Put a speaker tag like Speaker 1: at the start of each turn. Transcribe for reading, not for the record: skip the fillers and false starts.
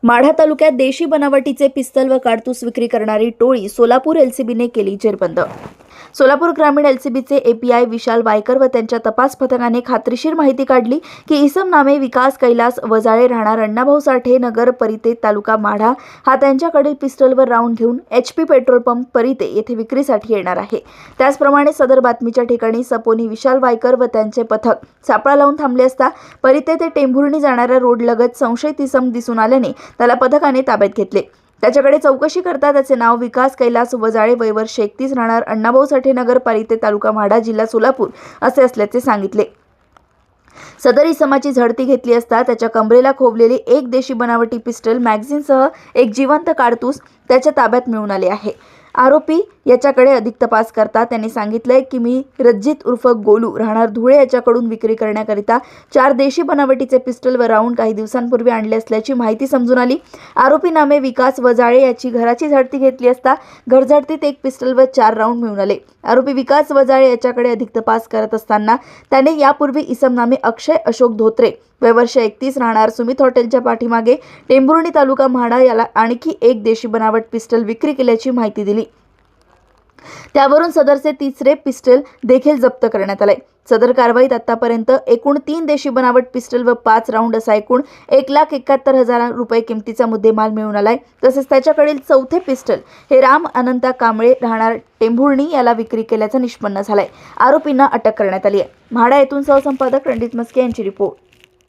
Speaker 1: माढा तालुक्यात देशी बनावटीचे पिस्तल व काडतूस विक्री करणारी टोळी सोलापूर एलसीबीने केली जेरबंद। सोलापूर ग्रामीण एलसीबीचे एपीआय विशाल वायकर व त्यांच्या तपास पथकाने खात्रीशीर माहिती काढली की इसम नामे विकास कैलास वजाळे राहणार अण्णाभाऊ साठे नगर परिते तालुका माढा हा त्यांच्याकडील पिस्तलवर राऊंड घेऊन एचपी पेट्रोल पंप परिते येथे विक्रीसाठी येणार आहे। त्याचप्रमाणे सदर बातमीच्या ठिकाणी सपोनी विशाल वायकर व त्यांचे पथक सापळा लावून थांबले असता परिते ते टेंभुर्णी जाणाऱ्या रोड लगत संशयित इसम दिसून आल्याने त्याला पथकाने ताब्यात घेतले। त्याच्याकडे चौकशी करता त्याचे नाव विकास कैलास वजाळे वय वर्ष 31 राहणार अण्णाभाऊ साठे नगर परिते तालुका माढा जिल्हा सोलापूर असे असल्याचे सांगितले। सदर इसमाची झडती घेतली असता त्याच्या कमरेला खोवलेली एक देशी बनावटी पिस्टल मॅगझिनसह एक जिवंत काडतूस त्याच्या ताब्यात मिळून आले आहे। आरोपी याच्याकडे अधिक तपास करता त्यांनी सांगितले की मी रज्जित उर्फ गोलू राहणार धुळे याच्याकडून विक्री करण्याकरिता 4 देशी बनावटीचे पिस्टल व राऊंड काही दिवसांपूर्वी आणले असल्याची माहिती समजून आली। आरोपी नामे विकास वजाळे याची घराची झडती घेतली असता घर झडतीत एक पिस्टल व 4 राऊंड मिळून आले। आरोपी विकास वजाळे याच्याकडे अधिक तपास करत असताना त्याने यापूर्वी इसम नामे अक्षय अशोक धोत्रे वय वर्ष 31 राहणार सुमित हॉटेलच्या पाठीमागे टेंभुर्णी तालुका म्हाडा याला आणखी एक देशी बनावट पिस्टल विक्री केल्याची माहिती दिली। त्यावरून सदरचे तिसरे पिस्टल देखील जप्त करण्यात आले। सदर कारवाईत आतापर्यंत एकूण 3 देशी बनावट पिस्टल व 5 राऊंड असा एकूण 1,71,000 रुपये किमतीचा मुद्देमाल मिळून आलाय। तसेच त्याच्याकडील चौथे पिस्टल हे राम अनंता कांबळे राहणार टेंभुर्णी याला विक्री केल्याचं निष्पन्न झालंय। आरोपींना अटक करण्यात आली आहे। म्हाडा येथून सहसंपादक रणजित मस्के यांची रिपोर्ट।